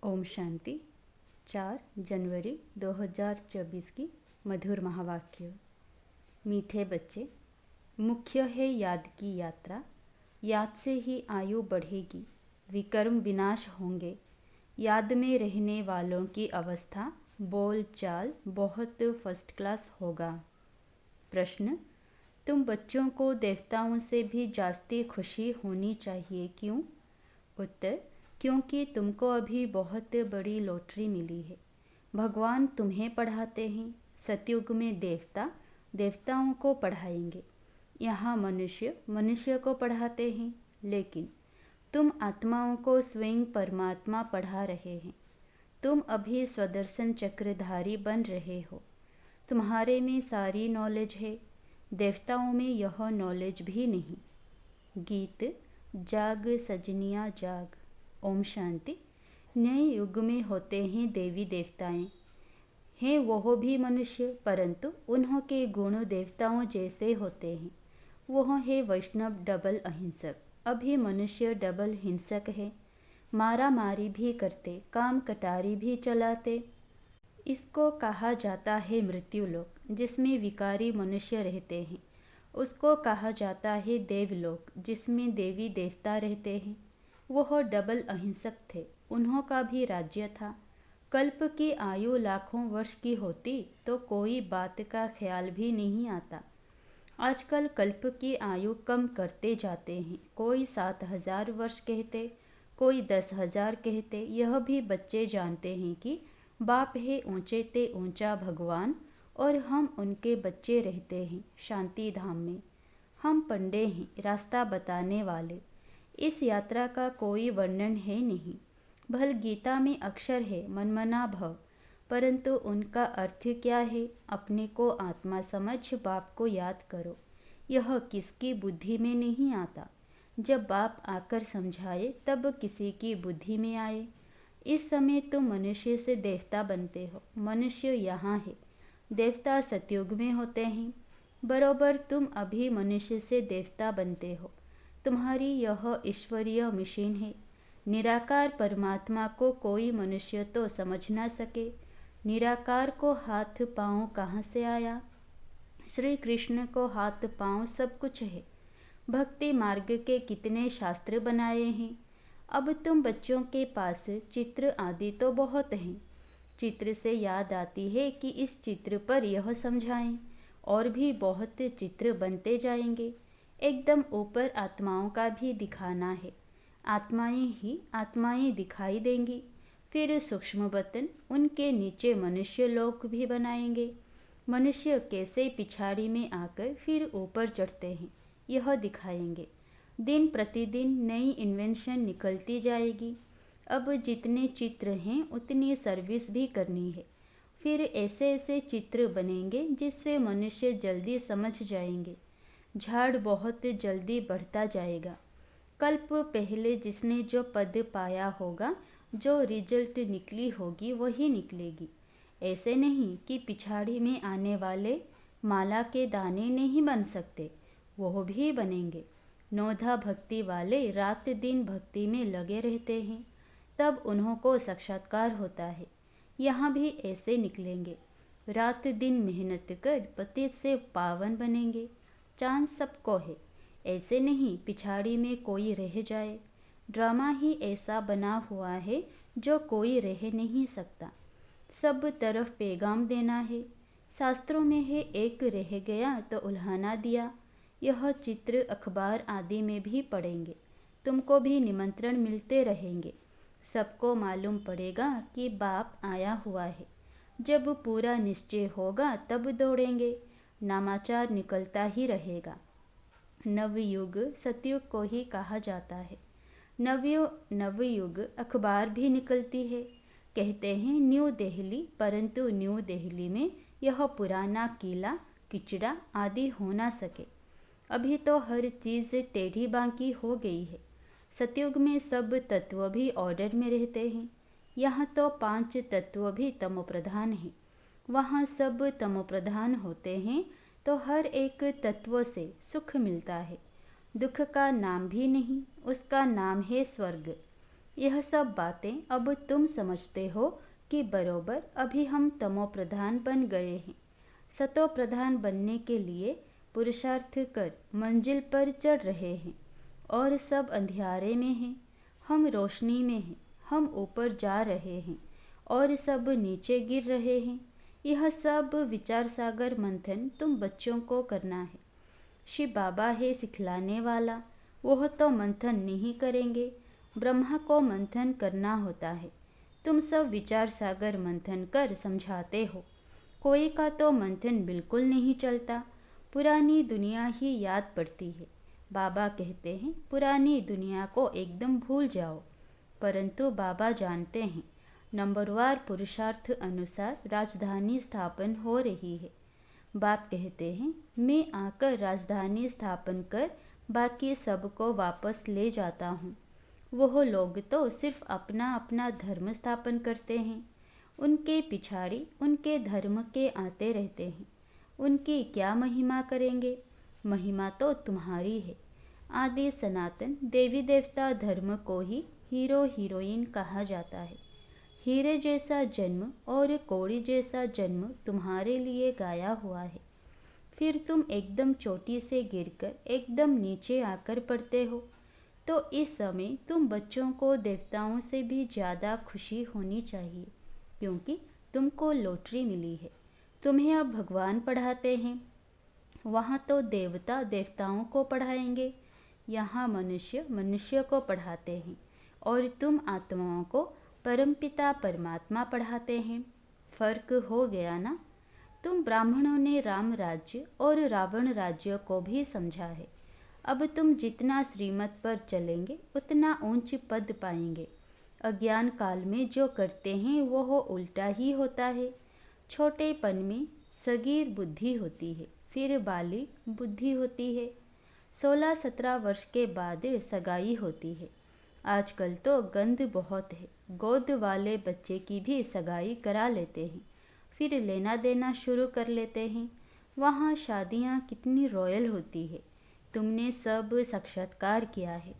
ओम शांति। 4 जनवरी 2024 की मधुर महावाक्य। मीठे बच्चे, मुख्य है याद की यात्रा। याद से ही आयु बढ़ेगी, विकर्म विनाश होंगे। याद में रहने वालों की अवस्था बोल चाल बहुत फर्स्ट क्लास होगा। प्रश्न, तुम बच्चों को देवताओं से भी जास्ती खुशी होनी चाहिए, क्यों? उत्तर, क्योंकि तुमको अभी बहुत बड़ी लॉटरी मिली है। भगवान तुम्हें पढ़ाते हैं, सतयुग में देवता देवताओं को पढ़ाएंगे। यहाँ मनुष्य मनुष्य को पढ़ाते हैं, लेकिन तुम आत्माओं को स्वयं परमात्मा पढ़ा रहे हैं। तुम अभी स्वदर्शन चक्रधारी बन रहे हो। तुम्हारे में सारी नॉलेज है, देवताओं में यह नॉलेज भी नहीं। गीत, जाग सजनिया जाग। ओम शांति। नए युग में होते हैं देवी देवताएं, हैं वह भी मनुष्य, परंतु उन्हों के गुण देवताओं जैसे होते हैं। वह है वैष्णव डबल अहिंसक। अभी मनुष्य डबल हिंसक है, मारा मारी भी करते, काम कटारी भी चलाते। इसको कहा जाता है मृत्युलोक, जिसमें विकारी मनुष्य रहते हैं। उसको कहा जाता है देवलोक, जिसमें देवी देवता रहते हैं। वह डबल अहिंसक थे, उन्हों का भी राज्य था। कल्प की आयु लाखों वर्ष की होती तो कोई बात का ख्याल भी नहीं आता। आजकल कल्प की आयु कम करते जाते हैं। कोई 7,000 वर्ष कहते, कोई 10,000 कहते। यह भी बच्चे जानते हैं कि बाप है ऊंचे ते ऊंचा भगवान, और हम उनके बच्चे रहते हैं शांति धाम में। हम पंडे हैं, रास्ता बताने वाले। इस यात्रा का कोई वर्णन है नहीं। भल गीता में अक्षर है मनमना भव, परंतु उनका अर्थ क्या है? अपने को आत्मा समझ बाप को याद करो। यह किसकी बुद्धि में नहीं आता। जब बाप आकर समझाए तब किसी की बुद्धि में आए। इस समय तुम मनुष्य से देवता बनते हो। मनुष्य यहाँ है, देवता सतयुग में होते हैं। बरोबर तुम अभी मनुष्य से देवता बनते हो। तुम्हारी यह ईश्वरीय मिशन है। निराकार परमात्मा को कोई मनुष्य तो समझ ना सके। निराकार को हाथ पाँव कहाँ से आया? श्री कृष्ण को हाथ पाँव सब कुछ है। भक्ति मार्ग के कितने शास्त्र बनाए हैं। अब तुम बच्चों के पास चित्र आदि तो बहुत हैं। चित्र से याद आती है कि इस चित्र पर यह समझाएं, और भी बहुत चित्र बनते जाएंगे। एकदम ऊपर आत्माओं का भी दिखाना है। आत्माएं ही आत्माएं दिखाई देंगी। फिर सूक्ष्म बतन, उनके नीचे मनुष्य लोक भी बनाएंगे। मनुष्य कैसे पिछाड़ी में आकर फिर ऊपर चढ़ते हैं, यह दिखाएंगे। दिन प्रतिदिन नई इन्वेंशन निकलती जाएगी। अब जितने चित्र हैं उतनी सर्विस भी करनी है। फिर ऐसे ऐसे चित्र बनेंगे जिससे मनुष्य जल्दी समझ जाएंगे। झाड़ बहुत जल्दी बढ़ता जाएगा। कल्प पहले जिसने जो पद पाया होगा, जो रिजल्ट निकली होगी वही निकलेगी। ऐसे नहीं कि पिछाड़ी में आने वाले माला के दाने नहीं बन सकते, वो भी बनेंगे। नौधा भक्ति वाले रात दिन भक्ति में लगे रहते हैं, तब उन्हों को साक्षात्कार होता है। यहाँ भी ऐसे निकलेंगे। रात दिन मेहनत कर पतित से पावन बनेंगे। चांस सबको है, ऐसे नहीं पिछाड़ी में कोई रह जाए। ड्रामा ही ऐसा बना हुआ है जो कोई रह नहीं सकता। सब तरफ पैगाम देना है। शास्त्रों में है एक रह गया तो उल्हाना दिया। यह चित्र अखबार आदि में भी पढ़ेंगे। तुमको भी निमंत्रण मिलते रहेंगे। सबको मालूम पड़ेगा कि बाप आया हुआ है। जब पूरा निश्चय होगा तब दौड़ेंगे। नामाचार निकलता ही रहेगा। नवयुग सतयुग को ही कहा जाता है। नवयुग अखबार भी निकलती है। कहते हैं न्यू दिल्ली, परंतु न्यू दिल्ली में यह पुराना किला किचड़ा आदि हो ना सके। अभी तो हर चीज़ टेढ़ी बांकी हो गई है। सतयुग में सब तत्व भी ऑर्डर में रहते हैं। यहाँ तो 5 तत्व भी तमोप्रधान हैं। वहाँ सब तमोप्रधान होते हैं, तो हर एक तत्व से सुख मिलता है। दुख का नाम भी नहीं, उसका नाम है स्वर्ग। यह सब बातें अब तुम समझते हो कि बरोबर अभी हम तमो प्रधान बन गए हैं। सतो प्रधान बनने के लिए पुरुषार्थ कर मंजिल पर चढ़ रहे हैं और सब अंधियारे में हैं, हम रोशनी में हैं, हम ऊपर जा रहे हैं और सब नीचे गिर रहे हैं। यह सब विचार सागर मंथन तुम बच्चों को करना है। शिव बाबा है सिखलाने वाला, वह तो मंथन नहीं करेंगे, ब्रह्मा को मंथन करना होता है। तुम सब विचार सागर मंथन कर समझाते हो, कोई का तो मंथन बिल्कुल नहीं चलता, पुरानी दुनिया ही याद पड़ती है। बाबा कहते हैं पुरानी दुनिया को एकदम भूल जाओ, परंतु बाबा जानते हैं नंबरवार पुरुषार्थ अनुसार राजधानी स्थापन हो रही है। बाप कहते हैं मैं आकर राजधानी स्थापन कर बाकी सबको वापस ले जाता हूँ। वह लोग तो सिर्फ अपना अपना धर्म स्थापन करते हैं, उनके पिछाड़ी उनके धर्म के आते रहते हैं। उनकी क्या महिमा करेंगे? महिमा तो तुम्हारी है। आदि सनातन देवी देवता धर्म को ही हीरो हीरोइन कहा जाता है। हीरे जैसा जन्म और कौड़ी जैसा जन्म तुम्हारे लिए गाया हुआ है। फिर तुम एकदम चोटी से गिरकर एकदम नीचे आकर पड़ते हो, तो इस समय तुम बच्चों को देवताओं से भी ज़्यादा खुशी होनी चाहिए, क्योंकि तुमको लॉटरी मिली है। तुम्हें अब भगवान पढ़ाते हैं, वहाँ तो देवता देवताओं को पढ़ाएंगे, यहाँ मनुष्य मनुष्य को पढ़ाते हैं और तुम आत्माओं को परमपिता परमात्मा पढ़ाते हैं। फर्क हो गया ना? तुम ब्राह्मणों ने राम राज्य और रावण राज्य को भी समझा है। अब तुम जितना श्रीमत पर चलेंगे उतना ऊंच पद पाएंगे। अज्ञान काल में जो करते हैं वो उल्टा ही होता है। छोटेपन में सगीर बुद्धि होती है, फिर बालिग बुद्धि होती है, 16-17 वर्ष के बाद सगाई होती है। आजकल तो गंद बहुत है, गोद वाले बच्चे की भी सगाई करा लेते हैं, फिर लेना देना शुरू कर लेते हैं। वहाँ शादियाँ कितनी रॉयल होती है, तुमने सब साक्षात्कार किया है।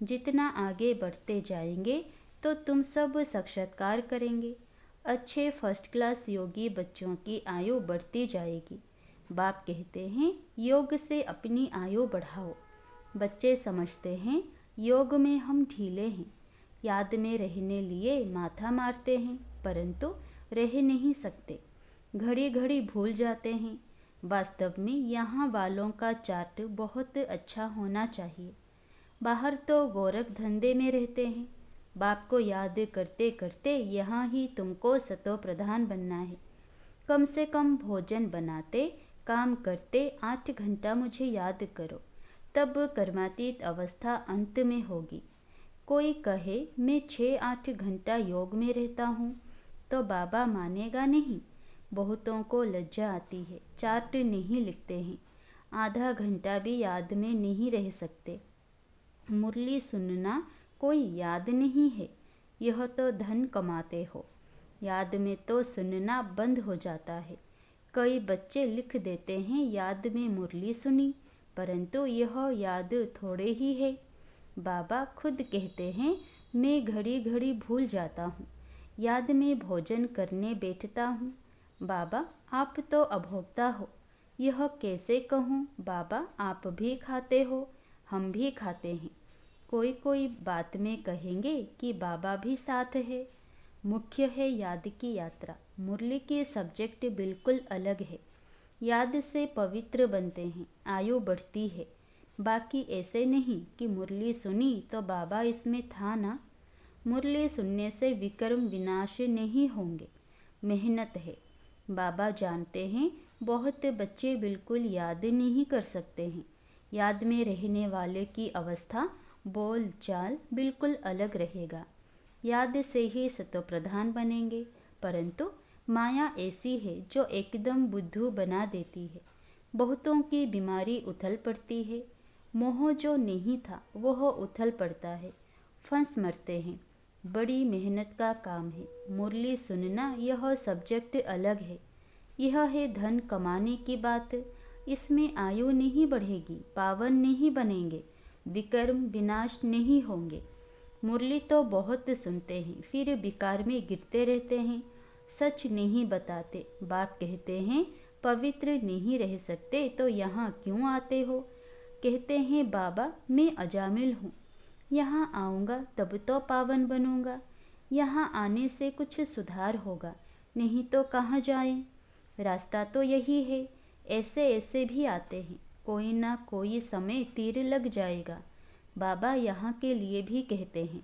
जितना आगे बढ़ते जाएंगे तो तुम सब साक्षात्कार करेंगे। अच्छे फर्स्ट क्लास योगी बच्चों की आयु बढ़ती जाएगी। बाप कहते हैं योग से अपनी आयु बढ़ाओ। बच्चे समझते हैं योग में हम ढीले हैं, याद में रहने लिए माथा मारते हैं, परंतु रह नहीं सकते, घड़ी घड़ी भूल जाते हैं। वास्तव में यहाँ वालों का चार्ट बहुत अच्छा होना चाहिए। बाहर तो गोरख धंधे में रहते हैं, बाप को याद करते करते यहाँ ही तुमको सतो प्रधान बनना है। कम से कम भोजन बनाते काम करते 8 घंटा मुझे याद करो, तब कर्मातीत अवस्था अंत में होगी। कोई कहे मैं 6-8 घंटा योग में रहता हूँ तो बाबा मानेगा नहीं। बहुतों को लज्जा आती है, चार्ट नहीं लिखते हैं, आधा घंटा भी याद में नहीं रह सकते। मुरली सुनना कोई याद नहीं है, यह तो धन कमाते हो। याद में तो सुनना बंद हो जाता है। कई बच्चे लिख देते हैं याद में मुरली सुनी, परंतु यह याद थोड़े ही है। बाबा खुद कहते हैं मैं घड़ी घड़ी भूल जाता हूँ, याद में भोजन करने बैठता हूँ। बाबा आप तो अभोक्ता हो। यह कैसे कहूँ बाबा, आप भी खाते हो, हम भी खाते हैं। कोई कोई बात में कहेंगे कि बाबा भी साथ है। मुख्य है याद की यात्रा। मुरली की सब्जेक्ट बिल्कुल अलग है। याद से पवित्र बनते हैं, आयु बढ़ती है। बाकी ऐसे नहीं कि मुरली सुनी तो बाबा इसमें था ना। मुरली सुनने से विक्रम विनाश नहीं होंगे, मेहनत है। बाबा जानते हैं बहुत बच्चे बिल्कुल याद नहीं कर सकते हैं। याद में रहने वाले की अवस्था बोल चाल बिल्कुल अलग रहेगा। याद से ही सतोप्रधान बनेंगे, परंतु माया ऐसी है जो एकदम बुद्धू बना देती है। बहुतों की बीमारी उथल पड़ती है। मोह जो नहीं था वह उथल पड़ता है, फंस मरते हैं। बड़ी मेहनत का काम है। मुरली सुनना यह सब्जेक्ट अलग है। यह है धन कमाने की बात। इसमें आयु नहीं बढ़ेगी, पावन नहीं बनेंगे, विकर्म विनाश नहीं होंगे। मुरली तो बहुत सुनते हैं, फिर बिकार में गिरते रहते हैं, सच नहीं बताते। बाप कहते हैं पवित्र नहीं रह सकते तो यहाँ क्यों आते हो? कहते हैं बाबा मैं अजामिल हूँ, यहाँ आऊँगा तब तो पावन बनूँगा, यहाँ आने से कुछ सुधार होगा, नहीं तो कहाँ जाएं? रास्ता तो यही है। ऐसे ऐसे भी आते हैं, कोई ना कोई समय तीर लग जाएगा। बाबा यहाँ के लिए भी कहते हैं,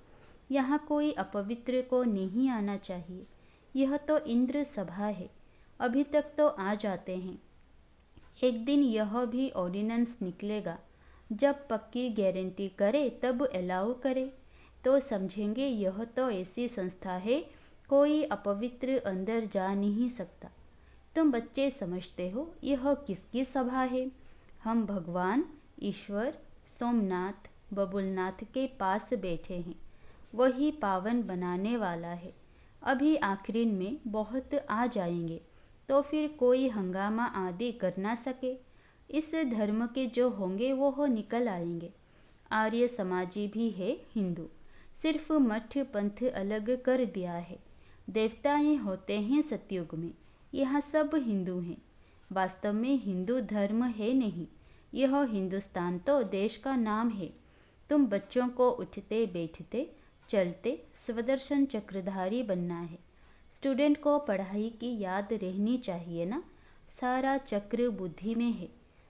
यहाँ कोई अपवित्र को नहीं आना चाहिए, यह तो इंद्र सभा है। अभी तक तो आ जाते हैं, एक दिन यह भी ऑर्डिनेंस निकलेगा, जब पक्की गारंटी करे तब अलाउ करे, तो समझेंगे यह तो ऐसी संस्था है, कोई अपवित्र अंदर जा नहीं सकता। तुम बच्चे समझते हो यह किसकी सभा है? हम भगवान, ईश्वर, सोमनाथ, बबुलनाथ के पास बैठे हैं, वही पावन बनाने वाला है। अभी आखिरी में बहुत आ जाएंगे, तो फिर कोई हंगामा आदि कर ना सके। इस धर्म के जो होंगे वो हो निकल आएंगे। आर्य समाजी भी है हिंदू, सिर्फ मठ पंथ अलग कर दिया है। देवताएं होते हैं सतयुग में, यहाँ सब हिंदू हैं। वास्तव में हिंदू धर्म है नहीं, यह हिंदुस्तान तो देश का नाम है। तुम बच्चों को उठते बैठते चलते स्वदर्शन चक्रधारी बनना है। स्टूडेंट को पढ़ाई की याद रहनी चाहिए ना, सारा चक्र बुद्धि में है।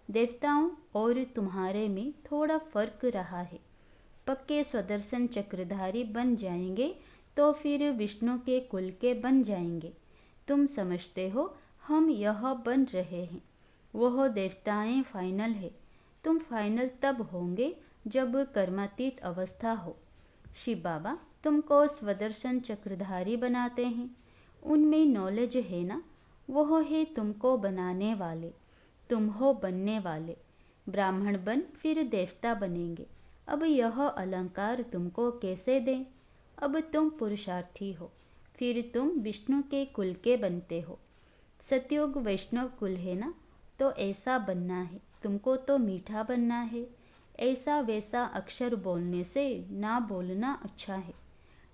देवताओं और तुम्हारे में थोड़ा फर्क रहा है। पक्के स्वदर्शन चक्रधारी बन जाएंगे तो फिर विष्णु के कुल के बन जाएंगे। तुम समझते हो हम यह बन रहे हैं, वह देवताएं फाइनल है। तुम फाइनल तब होंगे जब कर्मातीत अवस्था हो। शिव बाबा तुमको स्वदर्शन चक्रधारी बनाते हैं, उनमें नॉलेज है ना, वह है तुमको बनाने वाले, तुम हो बनने वाले। ब्राह्मण बन फिर देवता बनेंगे। अब यह अलंकार तुमको कैसे दें? अब तुम पुरुषार्थी हो, फिर तुम विष्णु के कुल के बनते हो। सतयुग वैष्णव कुल है ना, तो ऐसा बनना है। तुमको तो मीठा बनना है। ऐसा वैसा अक्षर बोलने से ना बोलना अच्छा है।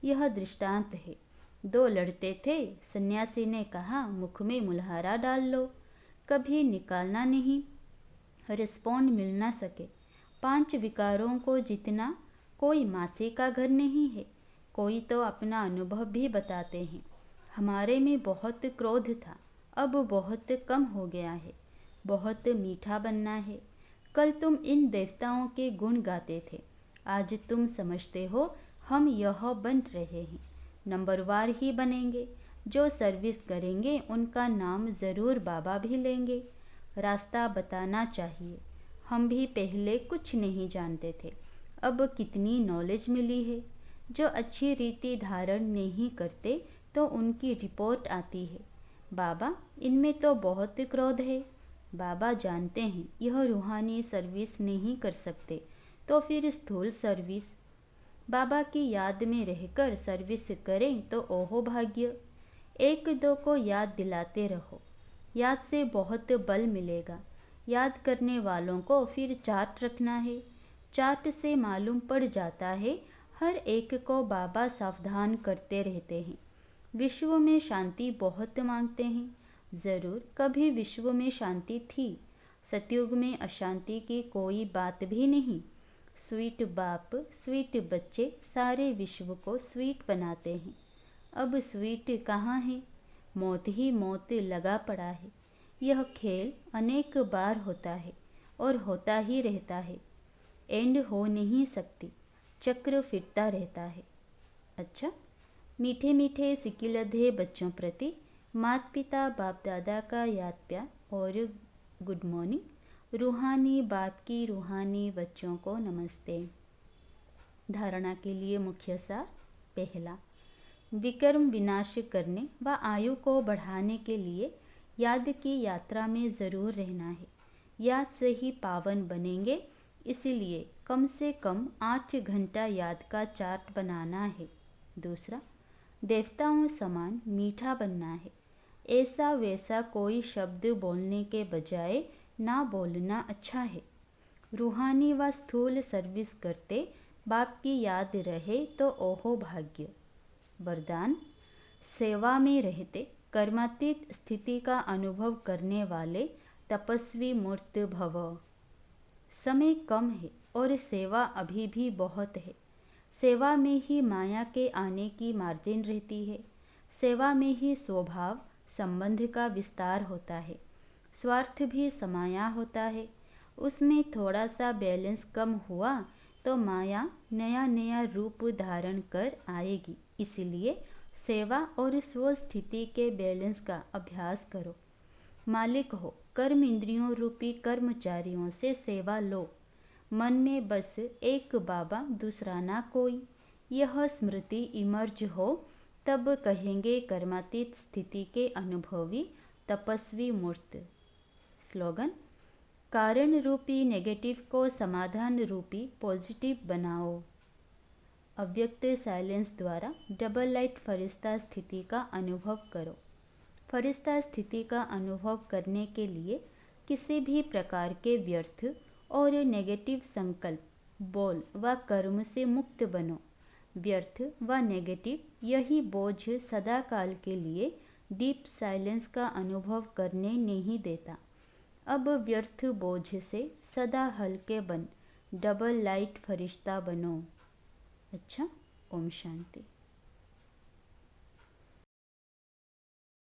यह दृष्टांत है। दो लड़ते थे, सन्यासी ने कहा मुख में मुल्हारा डाल लो, कभी निकालना नहीं, रिस्पॉन्ड मिल ना सके। 5 विकारों को जितना कोई मासी का घर नहीं है। कोई तो अपना अनुभव भी बताते हैं, हमारे में बहुत क्रोध था, अब बहुत कम हो गया है, बहुत मीठा बनना है। कल तुम इन देवताओं के गुण गाते थे, आज तुम समझते हो हम यह बन रहे हैं। नंबरवार ही बनेंगे। जो सर्विस करेंगे उनका नाम ज़रूर बाबा भी लेंगे। रास्ता बताना चाहिए। हम भी पहले कुछ नहीं जानते थे, अब कितनी नॉलेज मिली है। जो अच्छी रीति धारण नहीं करते तो उनकी रिपोर्ट आती है, बाबा इनमें तो बहुत क्रोध है। बाबा जानते हैं यह रूहानी सर्विस नहीं कर सकते, तो फिर स्थूल सर्विस। बाबा की याद में रहकर सर्विस करें तो ओहो भाग्य। एक दो को याद दिलाते रहो, याद से बहुत बल मिलेगा। याद करने वालों को फिर चार्ट रखना है, चार्ट से मालूम पड़ जाता है हर एक को बाबा सावधान करते रहते हैं। विश्व में शांति बहुत मांगते हैं, ज़रूर कभी विश्व में शांति थी। सतयुग में अशांति की कोई बात भी नहीं। स्वीट बाप स्वीट बच्चे सारे विश्व को स्वीट बनाते हैं। अब स्वीट कहाँ है? मौत ही मौत लगा पड़ा है। यह खेल अनेक बार होता है और होता ही रहता है, एंड हो नहीं सकती, चक्र फिरता रहता है। अच्छा, मीठे मीठे सिकिलधे बच्चों प्रति माता पिता बाप दादा का याद प्यार और गुड मॉर्निंग। रूहानी बाप की रूहानी बच्चों को नमस्ते। धारणा के लिए मुख्य सार। पहला, विकर्म विनाश करने व आयु को बढ़ाने के लिए याद की यात्रा में ज़रूर रहना है। याद से ही पावन बनेंगे, इसीलिए कम से कम 8 घंटा याद का चार्ट बनाना है। दूसरा, देवताओं समान मीठा बनना है। ऐसा वैसा कोई शब्द बोलने के बजाय ना बोलना अच्छा है। रूहानी व स्थूल सर्विस करते बाप की याद रहे तो ओहो भाग्य। वरदान, सेवा में रहते कर्मातीत स्थिति का अनुभव करने वाले तपस्वी मूर्त भव। समय कम है और सेवा अभी भी बहुत है। सेवा में ही माया के आने की मार्जिन रहती है। सेवा में ही स्वभाव संबंध का विस्तार होता है। स्वार्थ भी समाया होता है। उसमें थोड़ा सा बैलेंस कम हुआ तो माया नया नया रूप धारण कर आएगी। इसलिए सेवा और स्वस्थिति के बैलेंस का अभ्यास करो। मालिक हो, कर्म इंद्रियों रूपी कर्मचारियों से सेवा लो। मन में बस एक बाबा, दूसरा ना कोई, यह स्मृति इमर्ज हो तब कहेंगे कर्मातीत स्थिति के अनुभवी तपस्वी मूर्त। स्लोगन, कारण रूपी नेगेटिव को समाधान रूपी पॉजिटिव बनाओ। अव्यक्त साइलेंस द्वारा डबल लाइट फरिश्ता स्थिति का अनुभव करो। फरिश्ता स्थिति का अनुभव करने के लिए किसी भी प्रकार के व्यर्थ और नेगेटिव संकल्प, बोल व कर्म से मुक्त बनो। व्यर्थ व नेगेटिव यही बोझ सदा काल के लिए डीप साइलेंस का अनुभव करने नहीं देता। अब व्यर्थ बोझ से सदा हल्के बन डबल लाइट फरिश्ता बनो। अच्छा, ओम शांति।